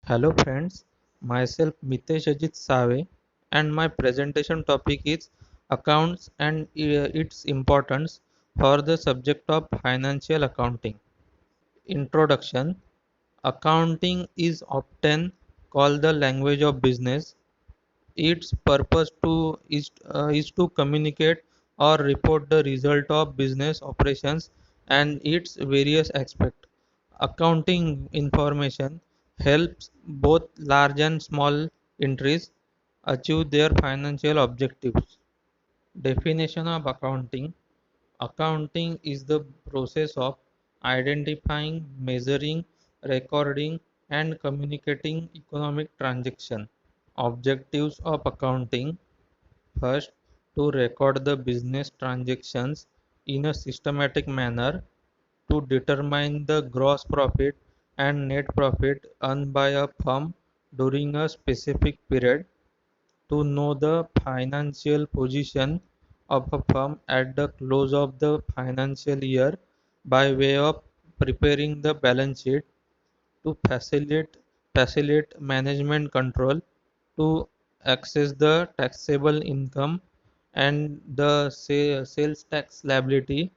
Hello friends, myself Mitesh Ajit Save and my presentation topic is accounts and its importance for the subject of financial accounting. Introduction. Accounting is often called the language of business. Its purpose is to communicate or report the result of business operations and its various aspects. Accounting information helps both large and small entities achieve their financial objectives. Definition of accounting. Accounting is the process of identifying, measuring, recording, and communicating economic transactions. Objectives of accounting. First, to record the business transactions in a systematic manner, to determine the gross profit and net profit earned by a firm during a specific period, to know the financial position of a firm at the close of the financial year by way of preparing the balance sheet, to facilitate management control, to access the taxable income and the sales tax liability,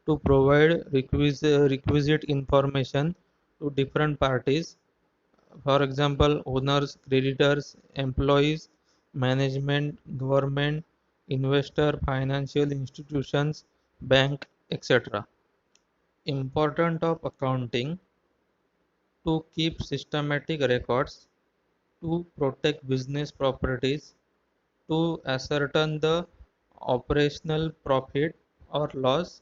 to provide requisite information to different parties, for example owners, creditors, employees, management, government, investor, financial institutions, bank, etc. Important of accounting: to keep systematic records, to protect business properties, to ascertain the operational profit or loss,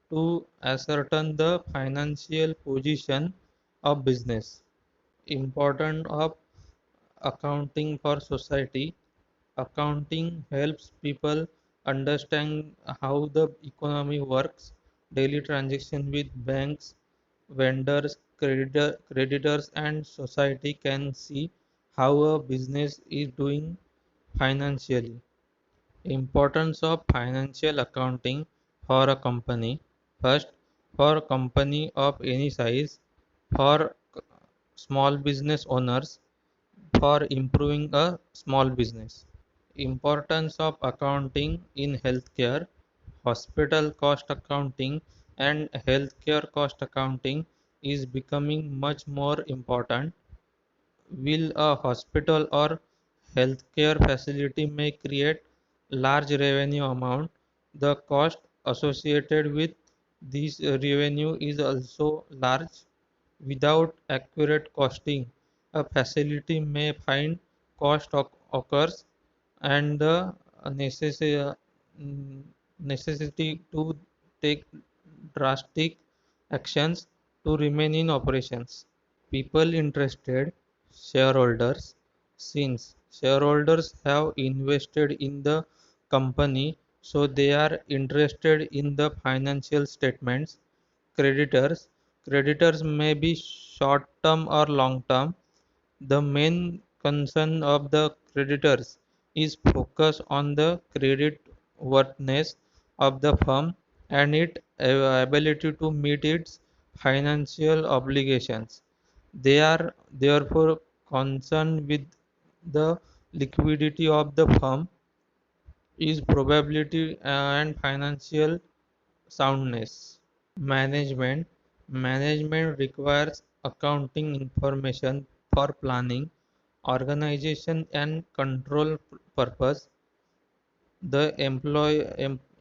to ascertain the financial position of business. Important of accounting for society. Accounting helps people understand how the economy works. Daily transaction with banks, vendors, creditors and society can see how a business is doing financially. Importance of financial accounting for a company. First, for a company of any size, for small business owners, for improving a small business. Importance of accounting in healthcare. Hospital cost accounting and healthcare cost accounting is becoming much more important. Will a hospital or healthcare facility may create large revenue amount, the cost associated with this revenue is also large. Without accurate costing, a facility may find cost occurs and the necessity to take drastic actions to remain in operations. People interested, shareholders, since shareholders have invested in the company, so they are interested in the financial statements. Creditors, creditors may be short term or long term. The main concern of the creditors is focus on the credit worthiness of the firm and its ability to meet its financial obligations. They are therefore concerned with the liquidity of the firm, its probability and financial soundness. Management. Management requires accounting information for planning, organization and control purpose. The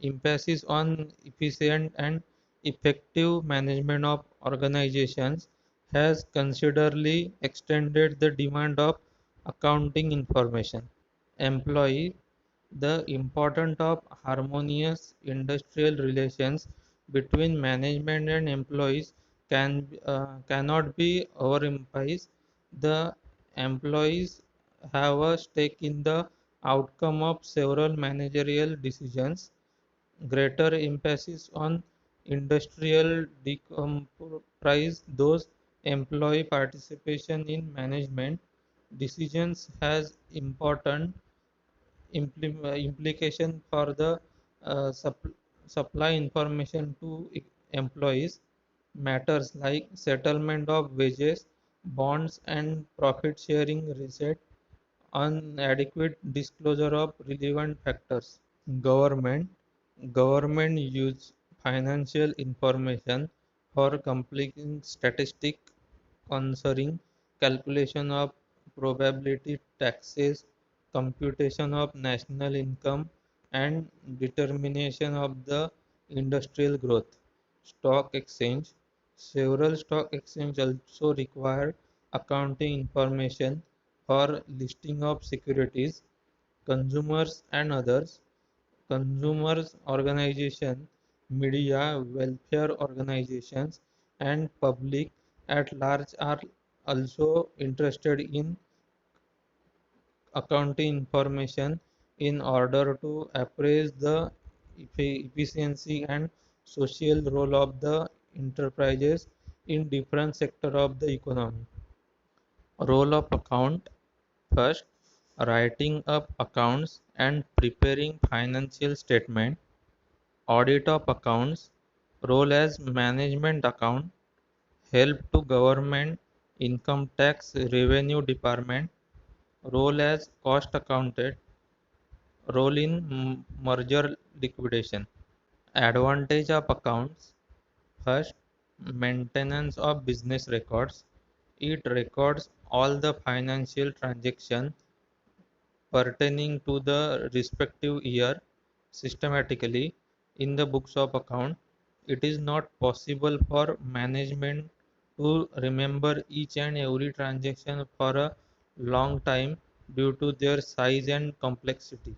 emphasis on efficient and effective management of organizations has considerably extended the demand of accounting information. Employee. The importance of harmonious industrial relations between management and employees cannot be overemphasized. The employees have a stake in the outcome of several managerial decisions. Greater emphasis on industrial decomprise those employee participation in management decisions has important implication for the uh, sup- supply information to employees. Matters like settlement of wages, bonds and profit sharing reset, inadequate disclosure of relevant factors. Government Government use financial information for completing statistics concerning calculation of probability taxes, computation of national income, and determination of the industrial growth. Stock exchange. Several stock exchanges also require accounting information for listing of securities, consumers and others. Consumers organizations, media, welfare organizations, and public at large are also interested in accounting information in order to appraise the efficiency and social role of the enterprises in different sectors of the economy. Role of account. First, writing up accounts and preparing financial statement. Audit of accounts. Role as management account. Help to government, income tax, revenue department. Role as cost accountant. Role in merger liquidation. Advantage of accounts. First, maintenance of business records. It records all the financial transactions pertaining to the respective year systematically in the books of account. It is not possible for management to remember each and every transaction for a long time due to their size and complexity.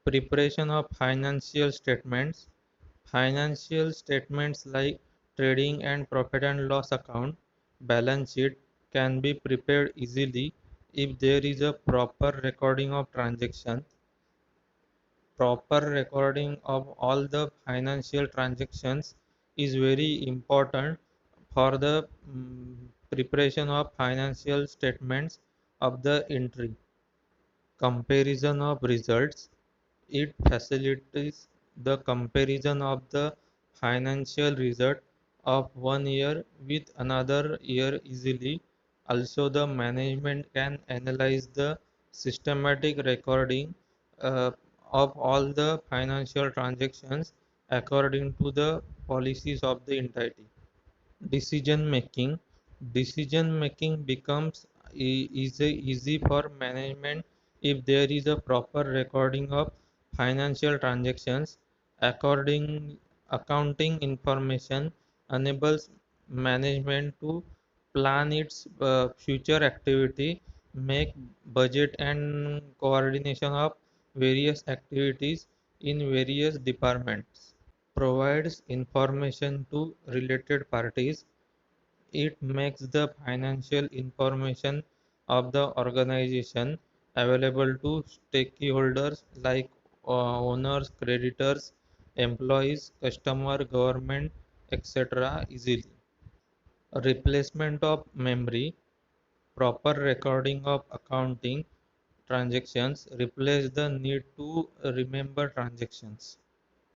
Preparation of financial statements. Financial statements like trading and profit and loss account, balance sheet can be prepared easily if there is a proper recording of transactions. Proper recording of all the financial transactions is very important for the preparation of financial statements of the entry. Comparison of results. It facilitates the comparison of the financial result of one year with another year easily. Also, the management can analyze the systematic recording uh, of all the financial transactions according to the policies of the entity. Decision making becomes easy for management if there is a proper recording of financial transactions. According Accounting information enables management to plan its future activity, make budget and coordination of various activities in various departments. Provides information to related parties. It makes the financial information of the organization available to stakeholders like owners, creditors, employees, customer, government, etc. easily. Replacement of memory. Proper recording of accounting transactions replace the need to remember transactions.